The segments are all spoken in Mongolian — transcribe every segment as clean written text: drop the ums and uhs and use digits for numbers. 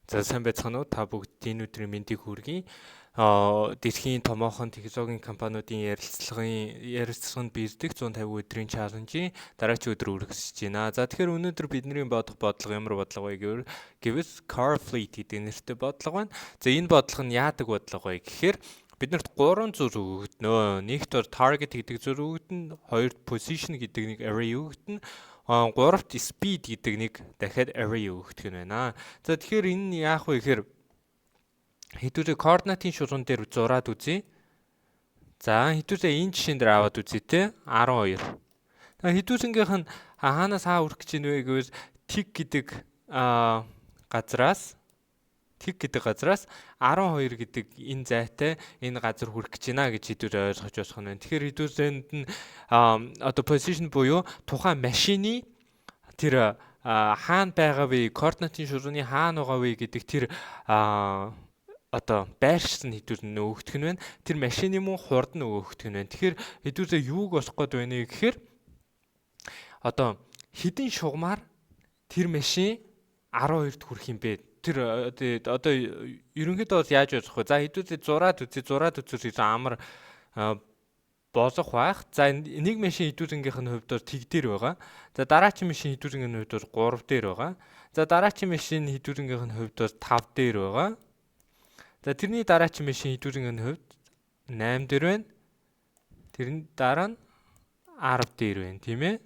За сайн байцгаана уу? Та бүгд энэ өдрийн мэндийг хүргэе. Дэлхийн томоохон технологийн компаниудын ярилцлаганд бийдэг 150 өдрийн чаленжийн дараагийн өдөр үргэлжлэж байна. За тэгэхээр өнөөдөр бидний бодох бодлого ямар бодлого вэ гэвэл car fleet гэдэг нэртэй бодлого байна. За энэ бодлого нь яадаг бодлого вэ гэхээр биднэрт 3 зүр өгөгднө. Нэгт бол target гэдэг зүр өгөгдөнө, хоёрт position гэдэг нэг array өгөгдөнө, гуравт speed гэдэг нэг дахиад array өгөгдөх нь байна. За тэгэхээр энэ нь яах вэ гэхээр хэдүүлээ координатын шугам дээр зураад үзье. За хэдүүлээ энэ жишээн дээр аваад үзье те 12. Хэдүүлэнгийнх нь хаанаас хаа үрэх гэж байна вэ гэвэл тэг гэдэг газраас 12 гэдэг энэ зайтай энэ газар хүрэх гэж байна гэж хэдүүлээ ойлгож болох нь. Тэгэхээр хэдүүлээнд нь одоо position буюу тухайн машины тэр хаана байгаа вэ, координатын шуурны хаана байгаа вэ гэдэг тэр одоо байршсан хэдүүлэн өгөх нь байна. Тэр машины мөн хурд нь өгөх нь байна. Тэгэхээр хэдүүлээ юуг болох гээд байна гэхээр одоо хэдэн шугамар тэр машин 12-д хүрэх юм бэ? Тэр одоо ерөнхийдөө бол яаж ойлгох вэ? За хэдүүлээ зураад үзвэл амар болох байх. За нэг машин хэдүүлэнгийнх нь хувьд бол тэг дээр байгаа. За дараагийн машин хэдүүлэнгийн хувьд бол 3 дээр байгаа. За дараагийн машин хэдүүлэнгийнх нь хувьд бол 5 дээр байгаа. За тэрний дараагийн машин хэдүүлэнгийн хувьд 8 дээр байна. Тэрний дараа нь 10 дээр байна, тийм ээ.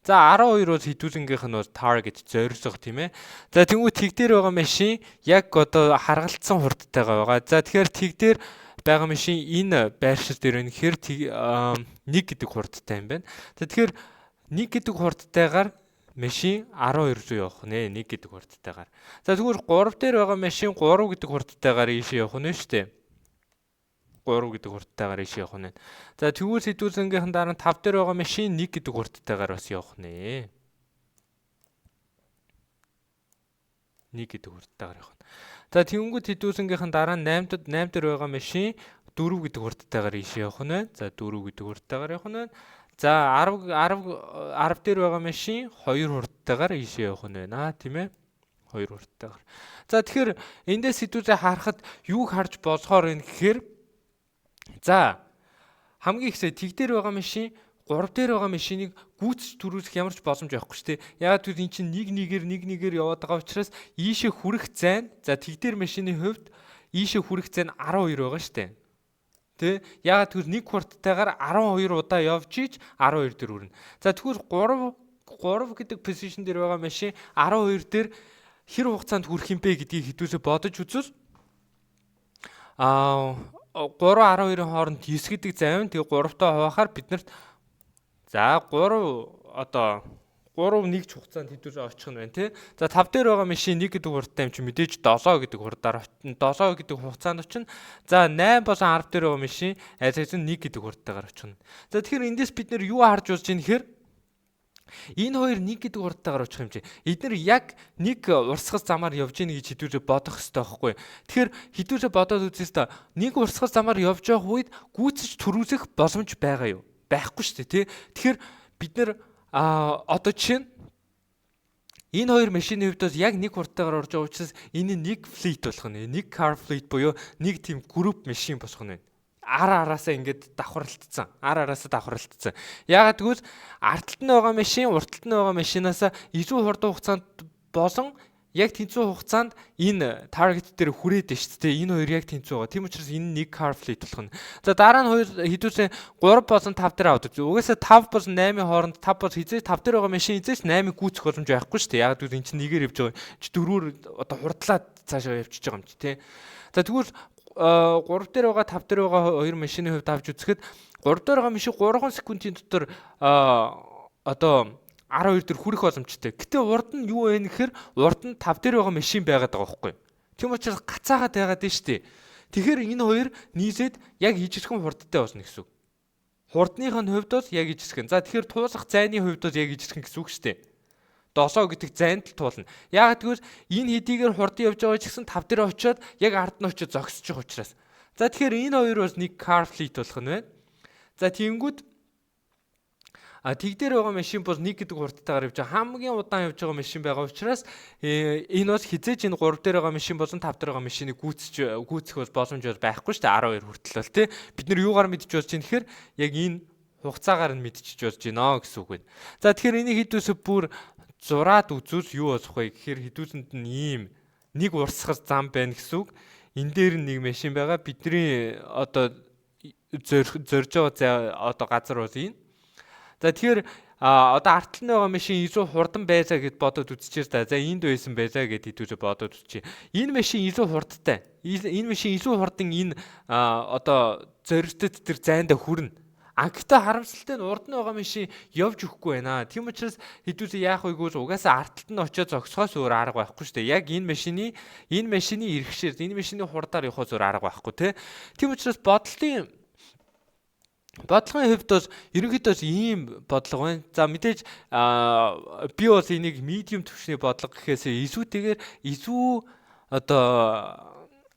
За 12 бол хэдүүлэнгийнх нь бол target зорилго тийм ээ. За тэнгуү тэг дээр байгаа машин яг одоо харгалцсан хурдтайгаа байгаа. За тэгэхээр тэг дээр байгаа машин энэ байршил дээр байна гэхээр 1 гэдэг хурдтай юм байна. За тэгэхээр 1 гэдэг хурдтайгаар машин 12 руу явах нэ 1 гэдэг хурдтайгаар. За тэгвэл 3 дээр байгаа машин 3 гэдэг хурдтайгаар ийшээ явах нь шүү дээ. 3 гэдэг хурдтайгаар ийшээ явах нь. За тэгвэл хэдүүлэнгийнхэн дараа нь 5 дээр байгаа машин 1 гэдэг хурдтайгаар бас явах нэ. 1 гэдэг хурдтайгаар явах. За тэнгүүд хэдүүлэнгийнхэн дараа нь 8 дээр байгаа машин 4 гэдэг хурдтайгаар ийшээ явах нь. За 4 гэдэг хурдтайгаар явах нь. За 10 дээр байгаа машин 2 хурдтайгаар ийшээ явах нь байна, тийм ээ. 2 хурдтайгаар. За тэгэхээр эндээс хэдүүлээ харахад юуг харж болохоор юм гэхээр за хамгийн ихсээ тэг дээр байгаа машин 3 дээр байгаа машиныг гүйцэж төрүүлэх ямар ч боломж байхгүй шүү дээ. Яагаад гэвэл эн чинь нэг нэгээр яваад байгаа учраас ийшээ хүрэх зайн за тэг дээр машины хувьд ийшээ хүрэх зайн 12 байгаа шүү дээ. Тэ? Яагаад гэвэл нэг хурдтайгаар 12 удаа явж ич 12 дээр хүрнэ. За тэгвэл 3 гэдэг position дээр байгаа машин 12 дээр хэр хугацаанд хүрэх юм бэ гэдгийг хэдүүлээ бодож үзвэл 3-12-ын хооронд 9 гэдэг завин тэгээ 3-таа хуваахаар биднэрт за 3 нэгж хугацаанд хэдүүлээ очих нь байна тий. За 5 дээр байгаа машин 1 гэдэг хурдтай юм чи мэдээж 7 гэдэг хурдаар 7 гэдэг хугацаанд очино. За 8 болон 10 дээр байгаа машин айлгсан 1 гэдэг хурдтайгаар очино. За тэгэхээр эндээс бид нэр юу харж болж байна гэхээр энэ хоёр 1 гэдэг хурдтайгаар очих юм чи эдгээр яг нэг урсгал замаар явж ийн гэж хэдүүлээ бодох хэрэгтэй байхгүй. Тэгэхээр хэдүүлээ бодоод үзье та нэг урсгал замаар явж байгаа үед гүйцэж төрүүлэх боломж байгаа юу? Байхгүй шүү дээ тий. Тэгэхээр бид нэр одоо жишээ нь энэ хоёр машины хувьд бол яг нэг хурдтайгаар орж байгаа учраас энэ нэг fleet болох нь. Нэг car fleet буюу нэг тийм group машин болох нь байна. Араасаа ингээд давхралтцсан. Яагаад гэвэл ард талд нь байгаа машин, урд талд нь байгаа машинаас илүү хурдан хугацаанд болон яг тэнцүү хугацаанд энэ target дээр хүрээд байна шүү дээ. Энэ хоёр яг тэнцүү байгаа. Тийм учраас энэ нэг car fleet болох нь. За дараа нь хоёр хэдүүлээ 3 болон 5 дээр аваад үзье. Угаасаа 5 болон 8-ийн хооронд 5 бол хизээж 5 дээр байгаа машин хизээж 8-ыг гүйцэх боломж байхгүй шүү дээ. Яг гэвэл энэ чинь нэгээр явж байгаа. Чи дөрвөр одоо хурдлаад цаашаа явчихж байгаа юм чи тий. За тэгвэл 3 дээр байгаа 5 дээр байгаа хоёр машины хувьд авч үзэхэд 3 дээр байгаа машин 3 секундын дотор одоо 12 дээр хүрэх боломжтой. Гэтэ урд нь юу вэ гэхээр урд нь 5 дээр байгаа машин байгаад байгаа байхгүй. Тийм учраас гацаагаад байгаад байна шүү дээ. Тэгэхээр энэ хоёр нийлээд яг ижирхэн хурдтай болно гэсэн үг. Хурдных нь хувьд бол яг ижирхэн. За тэгэхээр туулах зайны хувьд бол яг ижирхэн гэсэн үг шүү дээ. 7 гэдэг зайнд л туулна. Яагаад гэвэл энэ хэдийгээр хурдан явж байгаа ч гэсэн 5 дээр очиод яг ард нь очиод зогсож байгаа учраас. За тэгэхээр энэ хоёр бол нэг car fleet болох нь байна. За тиймгүүд Тэг дээр байгаа машин бол 1 гэдэг хурдтайгаар явж байгаа. Хамгийн удаан явж байгаа машин байгаа учраас энэ бас хизээж энэ 3 дээр байгаа машин болон 5 дээр байгаа машиныг гүйцэх бол боломж байхгүй шүү дээ 12 хүртэл бол тий. Бид нар юугаар мэдчих болж байна гэхээр яг энэ хугацаагаар нь мэдчих болж байна гэсэн үг байна. За тэгэхээр энийг хэдүүсээ бүр зураад үзвэл юу болох вэ гэхээр хэдүүсэнд нь ийм нэг урсгал зам байна гэсэн үг. Энэ дээр нэг машин байгаа. Бидний одоо зорж байгаа одоо газар бол энэ. За тэгэхээр одоо арт талд байгаа машин илүү хурдан байсаа гэд бодоод үзчихээс та. За энд байсан байсаа гэд хэдүүсээ бодоод үзчихье. Энэ машин илүү хурдтай. Энэ машин илүү хурдан энэ одоо зоригтд тэр зайндаа хүрнэ. Гэхдээ харамсалтай нь урд нь байгаа машин явж өгөхгүй байна. Тийм учраас хэдүүсээ яах вэ гэвэл угаасаа арт талд нь очиод зогсохоос өөр арга байхгүй шүү дээ. Яг энэ машины иргэшээр энэ машины хурдаар явахоос өөр арга байхгүй тий. Тийм учраас бодлогын хувьд бас ерөнхийдөө ийм бодлого байна. За мэдээж би бас энийг medium түвшний бодлого гэхээсээ илүү одоо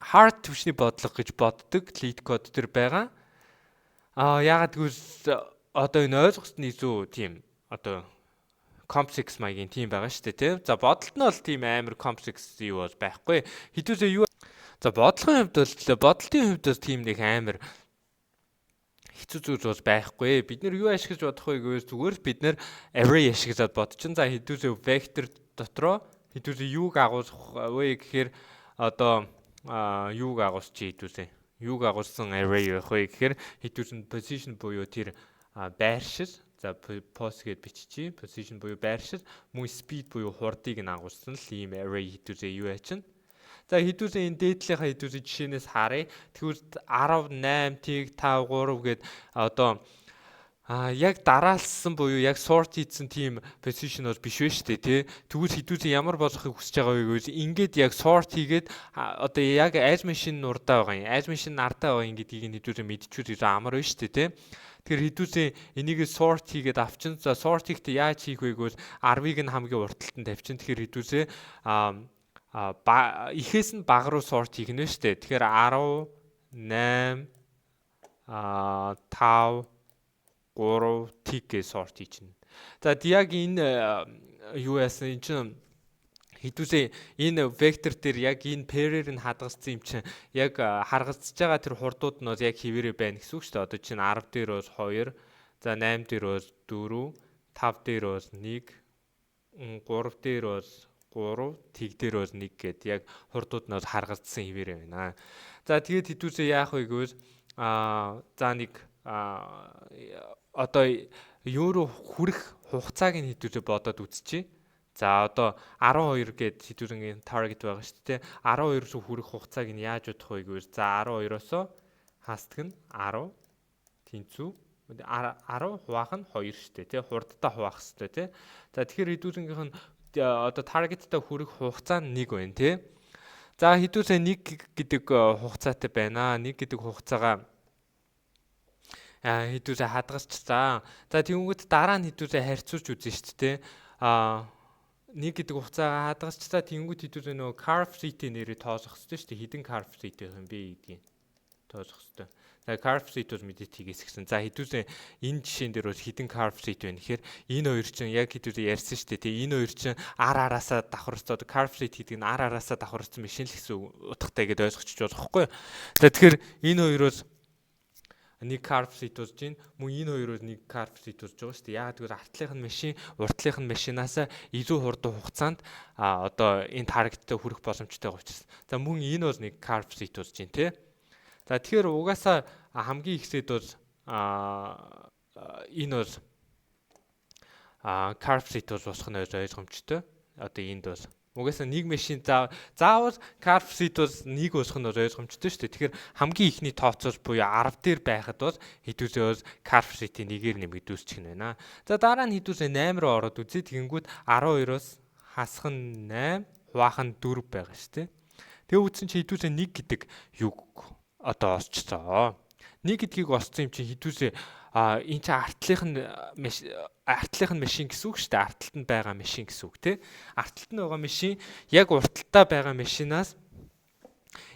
hard түвшний бодлого гэж боддог lead code төр байгаа. Яагаад гэвэл одоо энэ ойлгоход нь илүү тийм одоо complex маягийн тийм байгаа шүү дээ тийм. За бодолт нь бол тийм амар complex юу бол байхгүй. Хэдүүсээ юу за бодлогын хувьд бол тийм нэг амар хэцүү зүйл бол байхгүй. Бид нэр юу ашиглаж бодох вэ гэвэл зүгээр бид нэр array ашиглаад бодчихно. За хэдүүсээ vector дотроо хэдүүсээ юуг агуулах вэ гэхээр одоо юуг агуулчих хэдүүсээ. Юуг агуулсан array байх вэ гэхээр хэдүүсэнд position буюу тэр байршил. За post гэд биччихье. Position буюу байршил, мөн speed буюу хурдыг нь агуулсан л ийм array хэдүүсээ юу ячна. За хэдүүсээ энэ дээдлийнхаа хэдүүсээ жишээнээс харъя. Тэгвэл 18 тэг 5 3 гээд одоо яг дараалсан буюу яг sort хийсэн тийм position бол биш вэ шүү дээ тий. Тэгвэл хэдүүсээ ямар болохыг хүсэж байгаа вэ гэвэл ингээд яг sort хийгээд одоо яг as machine нурдаа байгаа юм. As machine ардаа байгаа юм гэдгийг хэдүүсээ мэдчихвэл амар байна шүү дээ тий. Тэгэхээр хэдүүсээ энийг sort хийгээд авчин. За sort хийхдээ яаж хийх вэ гэвэл 10-ыг нь хамгийн урт талд нь тавьчин. Тэгэхээр хэдүүсээ ихээс нь бага руу sort хийгнэ шүү дээ. Тэгэхээр 10 8 5 3 тийг sort хийчихнэ. За яг энэ юу яасан энэ чинь хэдүүсээ энэ вектор дээр яг энэ pair-ээр нь хадгалсан юм чинь яг харгалзаж байгаа тэр хурдууд нь яг хэвээрээ байна гэсэн үг шүү дээ. Одоо чинь 10 дээр бол 2, за 8 дээр бол 4, 5 дээр бол 1, 3 дээр бол 3, тэг дээр бол 1 гэд яг хурдууд нь харгалзсан хэвээрээ байна. За тэгээд хэдүүсээ яах вэ гэвэл за нэг одоо юу руу хүрэх хугацааг нь хэдүүсээ бодоод үзчихье. За одоо 12 гэд хэдүүрийн target байгаа шүү дээ. 12 руу хүрэх хугацааг нь яаж бодох вэ гэвэл за 12-оос хасдаг нь 10 тэнцүү 10 хуваах нь 2 шүү дээ тий. Хурдтай хуваах хэрэгтэй тий. За тэгэхээр хэдүүрийнх нь одоо таргеттай хүрэх хугацаа нь 1 байна тий. За хэдүүсээ 1 гэдэг хугацаатай байна. 1 гэдэг хугацаагаа хэдүүсээ хадгалчихсан. За тэгвэл дараа нь хэдүүсээ харьцуулж үзэн шүү дээ. 1 гэдэг хугацаагаа хадгалчихсан. Тэнгүүд хэдүүсээ нөгөө curve fit-ийн нэрийг тоосох хэрэгтэй шүү дээ. Хідэн curve fit юм бэ гэдгийг тоосох хэрэгтэй. За curve fit бол мэдээд хийгээс гисэн. За хэдүүсээ энэ жишээн дээр бол хідэн curve fit байна гэхээр энэ хоёр чинь яг хэдүүсээ ярьсан шүү дээ. Тэгээ энэ хоёр чинь араасаа давхарцаад curve fit гэдэг нь араасаа давхарцсан машин л гэсэн утгатай гэдээ ойлгочих болохгүй. За тэгэхээр энэ хоёроос нэг curve fit болж байна. Мөн энэ хоёроос нэг curve fit болж байгаа шүү дээ. Яг тэгвэл артлынх нь машин, уртлынх нь машинаас илүү хурдан хугацаанд одоо энэ таргеттэй хүрэх боломжтой байгаа учраас. За мөн энэ бол нэг curve fit болж байна тий. За тэгэхээр угаасаа хамгийн ихсэд бол энэ бол curve fit бол болох нь ойлгомжтой. Одоо энд бол угаасаа нэг машин заавал curve fit бол нэг болох нь ойлгомжтой шүү дээ. Тэгэхээр хамгийн ихний тооцоол буюу 10 дээр байхад бол хэдүүсээ бол curve fit-ийн нэгээр нэмэгд үүсчих нь байна. За дараа нь хэдүүсээ 8 руу ороод үзье. Тэгэнгүүт 12-оос хасах нь 8, хуваах нь 4 байгаа шүү дээ. Тэгээ үтсэн чи хэдүүсээ 1 гэдэг юг одоо осцсон. 1 гэдгийг осцсон юм чи хэдүүсээ энэ чи артлынх нь машин гэсэн үг шүү дээ. Артталт нь байгаа машин гэсэн үг тий. Артталт нь байгаа машин яг уртталтаа байгаа машинаас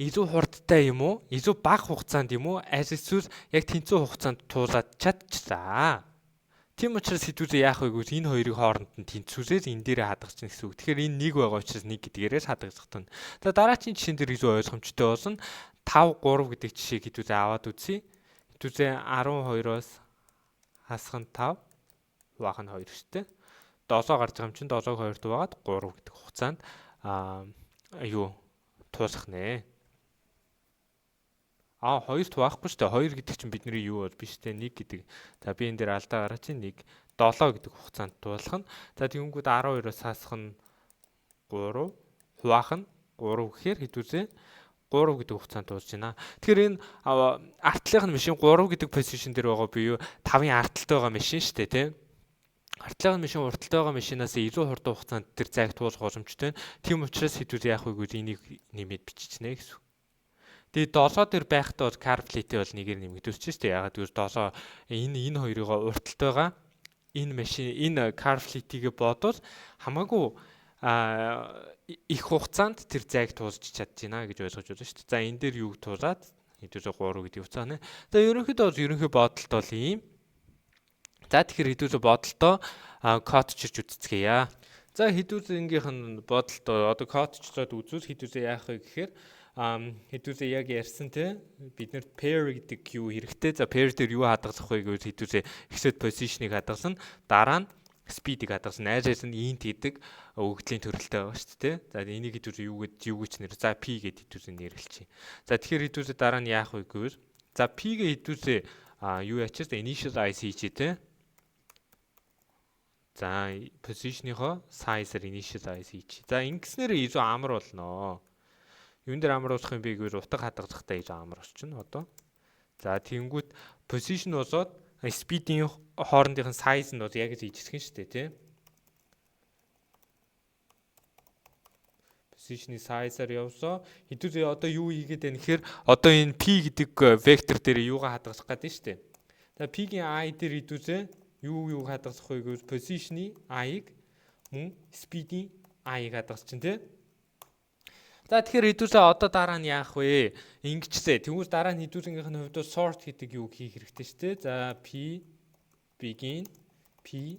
илүү хурдтай юм уу? Илүү бага хугацаанд юм уу? Эсвэл яг тэнцүү хугацаанд туулаад чадчихсан. Тийм учраас хэдүүлээ яах вэ гэвэл энэ хоёрын хооронд нь тэнцвэрээр энэ дээрээ хадгалж чинь гэсэн үг. Тэгэхээр энэ нэг байгаа учраас нэг гэдгээрээс хадгалах тун. За дараагийн жишээн дээр илүү ойлгомжтой болсон 5 3 гэдэг жишээг хэдүүлээ аваад үзье. Хэдүүлээ 12-оос хасах нь 5, хуваах нь 2 шүү дээ. 7 гарч байгаа юм чинь 7-г 2-т хуваагаад 3 гэдэг хугацаанд туусах нэ. 2-т хуваахгүй шүү дээ. 2 гэдэг чинь бидний юу бол биш дээ. 1 гэдэг. За би энэ дээр алдаа гараа чинь 1 7 гэдэг хугацаанд туулах нь. За тэгэнгүүт 12-оос хасах нь 3, хуваах нь 3 гэхээр хэдүүлээ 3 гэдэг хугацаанд туусж байна. Тэгэхээр энэ артлын машин 3 гэдэг позишн дээр байгаа би юу 5-ын артталтай байгаа машин шүү дээ, тийм. Артлын машин урталтай байгаа машинаас илүү хурдан хугацаанд тэр зайг туулах боломжтой. Тийм учраас хэдүүлээ яах вэ гэвэл энийг нэмээд биччихнэ гэсэн. Тэгээ 7 дээр байхдаа бол CarPlay-тэй бол нэгээр нэмэгдүүлж шүү дээ. Ягаад гэвэл 7 энэ хоёрыг урталтайгаа энэ машин энэ CarPlay-ийг бодвол хамаагүй их хугацаанд тэр зайг туулж чадчихна гэж ойлгож байна шүү дээ. За энэ дээр юуг туулаад хэдүүлээ 3 гэдэг хугацаа нэ. За ерөнхий бодолт бол ийм. За тэгэхээр хэдүүлээ бодолтоо код чирч үзцгээе. За хэдүүлээ ингээх нь бодолтоо одоо код чирчээд үзвэл хэдүүлээ яах вэ гэхээр хэдүүлээ яг ярьсан те бид нэр pair гэдэг юу хэрэгтэй. За pair дээр юу хадгалах вэ гэвэл хэдүүлээ exit position-ыг хадгалсан. Дараа нь speed-ийг хадгалсан. Найзаас нь int гэдэг өгөгдлийн төрөлтэй байгаа шүү дээ. За энийг хэдүүлээ юу гэж нэр. За p гэдэг хэдүүлээ нэрлэлчихье. За тэгэхээр хэдүүлээ дараа нь яах вэ гэвэл за p-гээ хэдүүлээ юу ячаас initialize хийчихье те. За position-ийнхоо size-аар initialize хийчихье. За ингэснээр илүү амар болно. Юун дээр амар болох юм бэ гэвэл утга хадгалахдаа илүү амар болчихно одоо. За тэгэнгүүт position болоод speed-ийн хоорондын size нь бол яг л ийжсэх нь шүү дээ, тийм. Position-ийн size-аар явсаа хэдүүлээ одоо юу хийгээд байна гэхээр одоо энэ p гэдэг вектор дээр юугаа хадгалах гэдэг шүү дээ. За p-ийн i дээр хэдүүлээ юу хадгалах вэ гэвэл position-ийн i-г мөн speed-ийн i-г хадгалж чинь, тийм. За тэгэхээр хэдүүлээ одоо дараа нь яах вэ? Ингэчсэ. Тэгвэл дараа нь хэдүүлгийнхээ хувьд sort гэдэг юуг хийх хэрэгтэй шүү дээ. За p begin p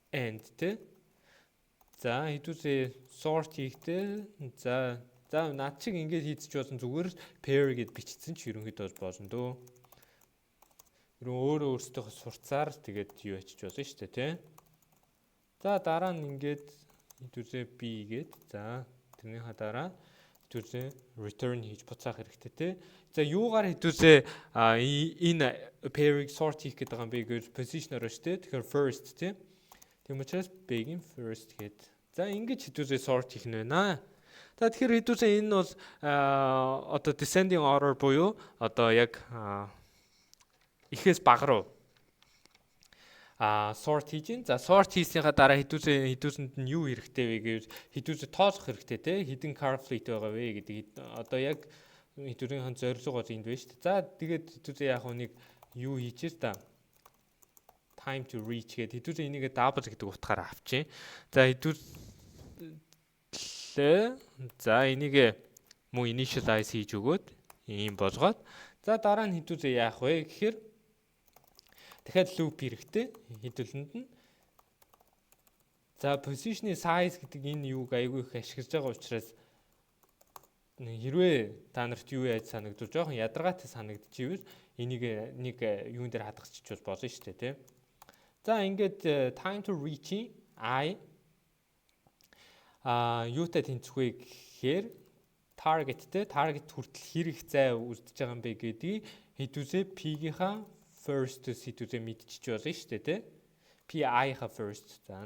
end тэ. За хэдүүлээ sort хийхдээ за над чиг ингэж хийчих болсон зүгээр pair гэд бичсэн ч ерөнхийдөө болно дөө. Өөрөө өөрсдөө сурцаар тэгээд юу ячиж болно шүү дээ, тэ. За дараа нь ингээд хэдүүлээ b гээд за тэрнийхээ дараа хэдүүлээ return хийж буцаах хэрэгтэй те. За юугаар хэдүүлээ энэ pairing sort хийх гэдэг юм бэ гэж position-оор шүү дээ. Тэгэхээр first те. Тийм учраас begin first гээд. За ингэж хэдүүлээ sort хийх нь байна. За тэгэхээр хэдүүлээ энэ бол одоо descending order буюу одоо яг ихээс бага руу sort хийж гин. За sort хийснийхаа дараа хэдүүлсэнд нь юу хэрэгтэй вэ гэвэл хэдүүлсэ тоолох хэрэгтэй те. Хэдэн CarPlay байгаа вэ гэдэг одоо яг хэдүүлгийнхэн зорилго бол энд байна шүү дээ. За тэгээд хэдүүлээ яг нэг юу хийчихээ та time to reach гэдэг хэдүүлээ энийг double гэдэг утгаараа авчийн. За хэдүүлээ за энийг мөн initialize хийж өгөөд ийм болгоод за дараа нь хэдүүлээ яах вэ гэхээр дахиад loop хэрэгтэй хэдүүлэнд нь. За position-ийн size гэдэг энэ юуг айгүй их ашиглаж байгаа учраас хэрвээ та нарт юу яаж санагдвал жоохон ядаргаатай санагдчихвэл энийг нэг юун дээр хадгалчих бол болно шүү дээ, тийм. За ингээд time to reach I юутай тэнцэх вэ гэхээр target хүртэл хэрэг зай үлдэж байгаа юм бэ гэдгийг хэдүүлээ p-гийнхаа first-с хэдүүлээ мэдчихэж болно шүү дээ, тийм. PI-ха first. За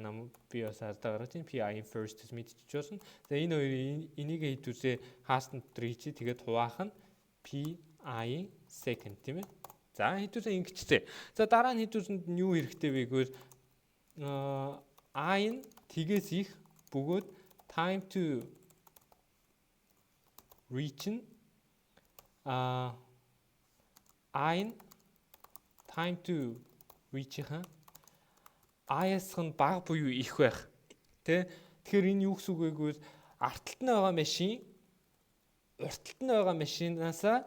би бас алдаа гаргаж байна. PI-ийн first-с мэдчихэж болно. За энэ хоёрын энийг хэдүүлээ хаастанд reach тэгээд хуваах нь PI second тийм ээ. За хэдүүлээ ингэчтэй. За дараа нь хэдүүлсэнд нь юу хэрэгтэй вэ гэвэл I нь тгээс их бөгөөд time to reach нь I нь time to reach-ийн I-аас нь бага буюу их байх. Тэ? Тэгэхээр энэ юу гэсэн үг вэ гэвэл арталт нь байгаа машин урталт нь байгаа машинаасаа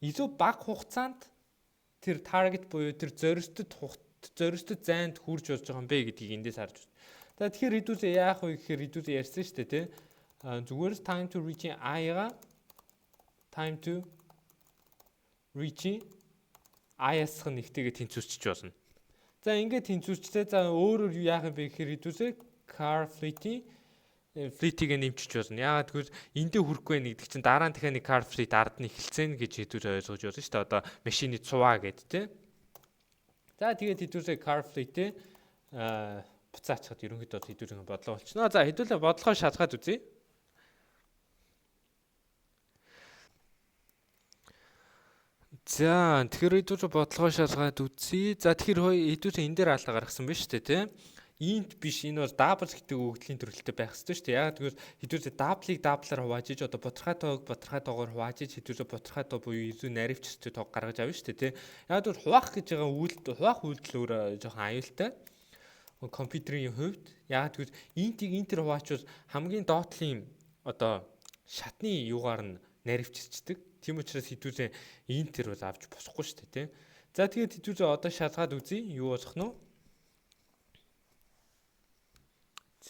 илүү бага хугацаанд тэр target буюу тэр зорилтод зоригтой зайд хүрж болж байгаа юм бэ гэдгийг эндээс харж байна. За тэгэхээр reduce яах вэ гэхээр reduce ярьсан шүү дээ тий. Зүгээр time to reach I-га time to reach I-аас нэгтэйгээ тэнцвэрчж болно. За ингээд тэнцвэрчтэй. За өөрөөр юу яах юм бэ гэхээр reduce car fleet-ийг нэмчиж болно. Яагаад гэвэл эндээ хүрэхгүй нэгдэг чинь дараа нь дахиад нэг car fleet ард нь эхэлсэн гэж хэдүүр ойлгож байна шүү дээ. Одоо машины цуваа гэдэг тий. За тэгээд хэдүүрээ car fleet-ээ буцаачхад ерөнхийдөө хэдүүрийн бодлого болчихно. За хэдүүлээ бодлогоо шалгаад үзье. За тэгэхээр хэдүүрээ бодлогоо шалгаад үзье. За тэгэхээр хэдүүрээ энэ дээр алдаа гаргасан байна шүү дээ тий. Int биш энэ бол double гэдэг өгөгдлийн төрөлтэй байх хэрэгтэй шүү дээ. Яагаад гэвэл хэдүүрээ double-ыг double-аар хуваажиж одоо боторхой тоогоор хуваажиж хэдүүрээ боторхой тоо буюу илүү наривчтэй тоог гаргаж авна шүү дээ тий. Яагаад гэвэл хуваах гэж байгаа хуваах үйлдэл өөр жоохон аюултай. Компьютерийн хувьд яагаад гэвэл интийг интер хуваачвал хамгийн доотлын одоо шатны юугаар нь наривчилчдэг. Тийм учраас хэдүүрээ интер бол авч босхгүй шүү дээ тий. За тэгээд хэдүүрээ одоо шалгаад үзье юу болох нь.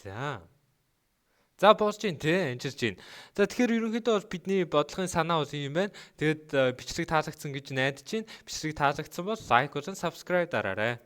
За боосч ин тий амжирч ин. За тэгэхээр ерөнхийдөө бол бидний бодлогын санаа бол юм байна. Тэгээд бичлэг таалагдсан гэж найдаж байна. Бичлэг таалагдсан бол лайк болон subscribe дараарай.